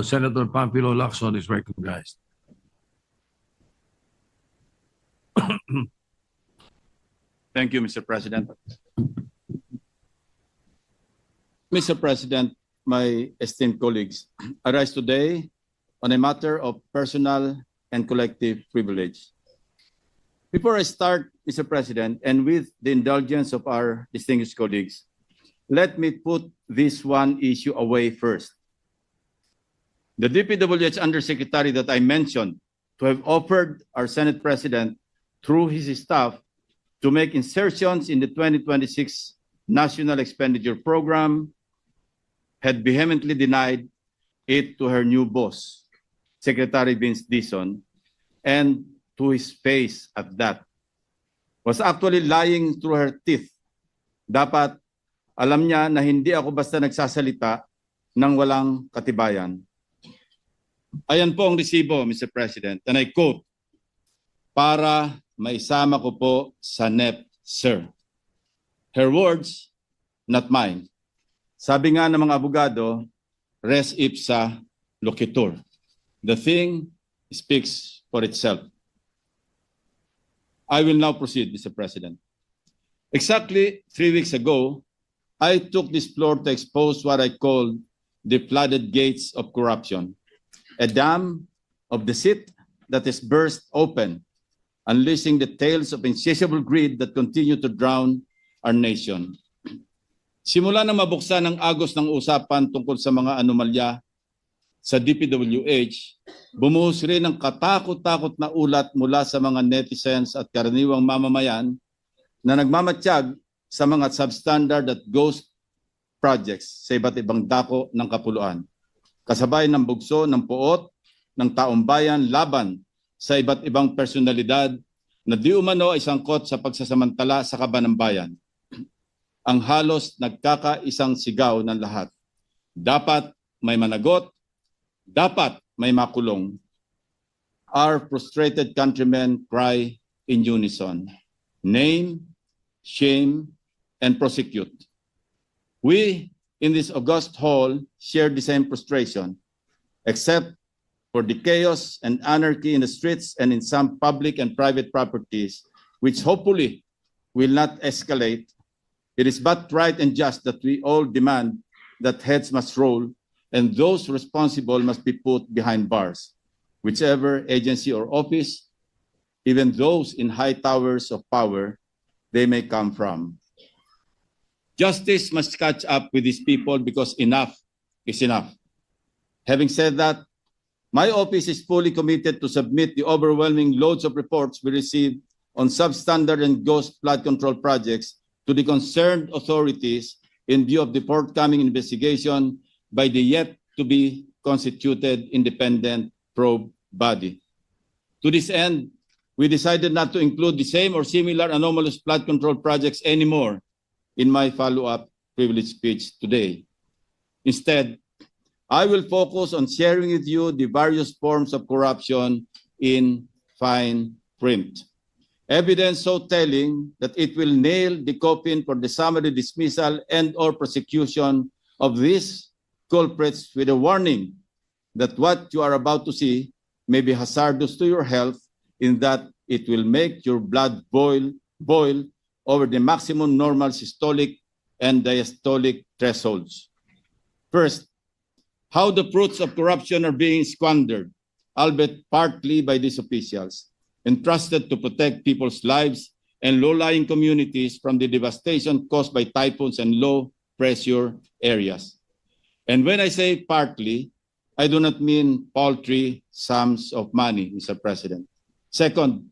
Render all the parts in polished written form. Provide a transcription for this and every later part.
Senator Pampilo Lacson is recognized. Thank you, Mr. President. Mr. President, my esteemed colleagues, I rise today on a matter of personal and collective privilege. Before I start, Mr. President, and with the indulgence of our distinguished colleagues, let me put this one issue away first. The DPWH Undersecretary that I mentioned to have offered our Senate President through his staff to make insertions in the 2026 National Expenditure Program had vehemently denied it to her new boss, Secretary Vince Dizon, and to his face at that. Was actually lying through her teeth. Dapat alam niya na hindi ako basta nagsasalita ng walang katibayan. Ayan po ang resibo, Mr. President, and I quote, para maisama ko po sa NEP, sir. Her words, not mine. Sabi nga ng mga abogado, res ipsa loquitur. The thing speaks for itself. I will now proceed, Mr. President. Exactly 3 weeks ago, I took this floor to expose what I call the flooded gates of corruption, a dam of deceit that is burst open, unleashing the tales of insatiable greed that continue to drown our nation. Simula na mabuksan ang agos ng usapan tungkol sa mga anomalya sa DPWH, bumuhos rin ang katakot-takot na ulat mula sa mga netizens at karaniwang mamamayan na nagmamatsyag sa mga substandard at ghost projects sa iba't ibang dako ng kapuluan. Kasabay ng bugso ng puot ng taong bayan laban sa iba't ibang personalidad na di umano ay sangkot sa pagsasamantala sa kaban ng bayan. Ang halos nagkakaisang sigaw ng lahat. Dapat may managot, dapat may makulong. Our frustrated countrymen cry in unison. Name, shame, and prosecute. We in this august hall share the same frustration, except for the chaos and anarchy in the streets and in some public and private properties, which hopefully will not escalate. It is but right and just that we all demand that heads must roll and those responsible must be put behind bars, whichever agency or office, even those in high towers of power they may come from. Justice must catch up with these people because enough is enough. Having said that, my office is fully committed to submit the overwhelming loads of reports we receive on substandard and ghost flood control projects to the concerned authorities in view of the forthcoming investigation by the yet-to-be constituted independent probe body. To this end, we decided not to include the same or similar anomalous flood control projects anymore in my follow-up privilege speech today. Instead, I will focus on sharing with you the various forms of corruption in fine print. Evidence so telling that it will nail the coffin for the summary dismissal and or prosecution of these culprits with a warning that what you are about to see may be hazardous to your health in that it will make your blood boil over the maximum normal systolic and diastolic thresholds. First, how the fruits of corruption are being squandered, albeit partly by these officials, entrusted to protect people's lives and low-lying communities from the devastation caused by typhoons and low-pressure areas. And when I say partly, I do not mean paltry sums of money, Mr. President. Second,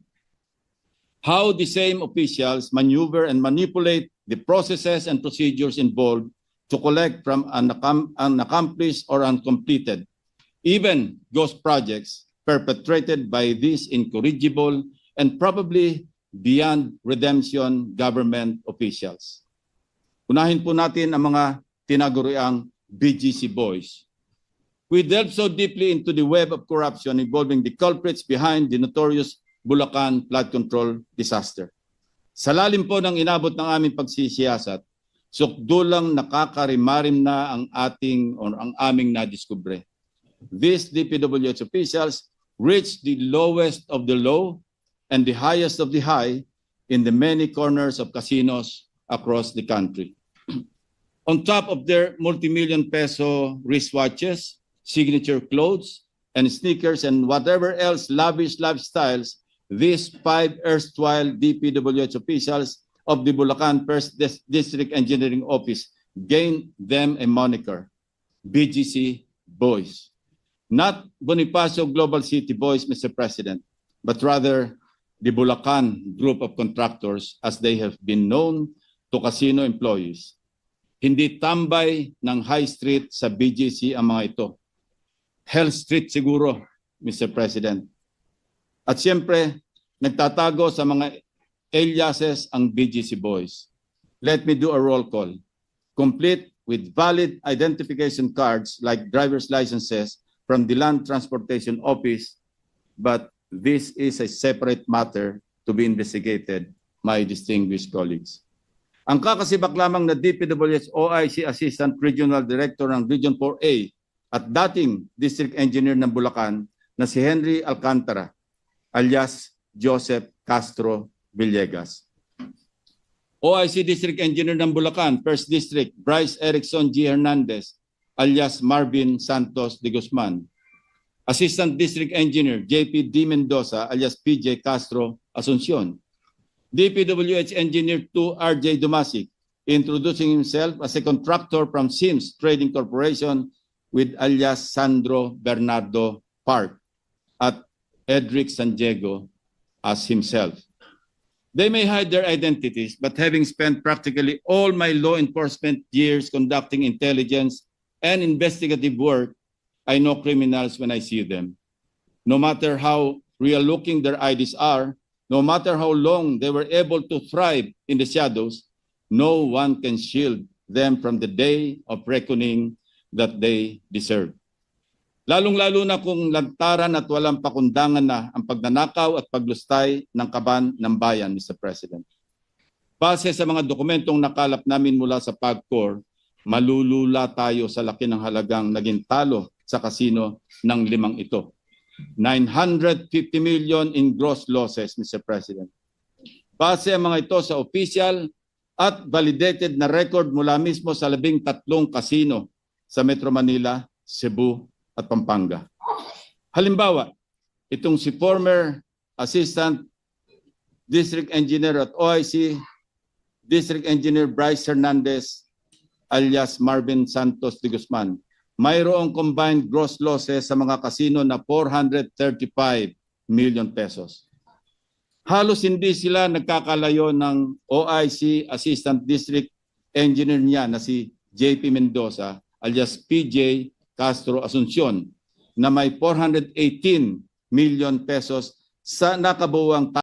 how the same officials maneuver and manipulate the processes and procedures involved to collect from unaccomplished or uncompleted, even ghost projects perpetrated by these incorrigible and probably beyond redemption government officials. Unahin po natin ang mga tinaguriang BGC boys. We delve so deeply into the web of corruption involving the culprits behind the notorious Bulacan flood control disaster. Sa lalim po ng inabot ng aming pagsisiyasat, sukdulang nakakarimarim na ang aming nadiskubre. These DPWH officials reached the lowest of the low and the highest of the high in the many corners of casinos across the country. On top of their multi-million peso wristwatches, signature clothes, and sneakers, and whatever else lavish lifestyles, these 5 erstwhile DPWH officials of the Bulacan First District Engineering Office gained them a moniker, BGC Boys. Not Bonifacio Global City Boys, Mr. President, but rather the Bulacan group of contractors as they have been known to casino employees. Hindi tambay ng High Street sa BGC ang mga ito. Hell Street siguro, Mr. President. At siyempre, nagtatago sa mga aliases ang BGC Boys. Let me do a roll call, complete with valid identification cards like driver's licenses from the Land Transportation Office, but this is a separate matter to be investigated, my distinguished colleagues. Ang kakasibak lamang na DPWH OIC Assistant Regional Director ng Region 4A at dating District Engineer ng Bulacan na si Henry Alcantara alias Joseph Castro Villegas. OIC District Engineer ng Bulacan, First District, Bryce Erickson G. Hernandez alias Marvin Santos de Guzman. Assistant District Engineer JP D. Mendoza alias PJ Castro Asuncion. DPWH Engineer 2 RJ Dumasic, introducing himself as a contractor from Sims Trading Corporation with alias Sandro Bernardo Park at Edric San Diego as himself. They may hide their identities, but having spent practically all my law enforcement years conducting intelligence and investigative work, I know criminals when I see them. No matter how real-looking their IDs are, no matter how long they were able to thrive in the shadows, no one can shield them from the day of reckoning that they deserve. Lalong-lalo na kung lantaran at walang pakundangan na ang pagnanakaw at paglustay ng kaban ng bayan, Mr. President. Base sa mga dokumentong nakalap namin mula sa PAGCOR, malulula tayo sa laki ng halagang naging talo sa kasino ng 5 ito. 950 million in gross losses, Mr. President. Base ang mga ito sa official at validated na record mula mismo sa 13 kasino sa Metro Manila, Cebu at Pampanga. Halimbawa, itong si former Assistant District Engineer at OIC, District Engineer Bryce Hernandez alias Marvin Santos de Guzman, mayroong combined gross losses sa mga kasino na 435 million pesos. Halos hindi sila nagkakalayo ng OIC Assistant District Engineer niya na si JP Mendoza alias PJ Castro Asuncion na may 418 million pesos sa nakabuwang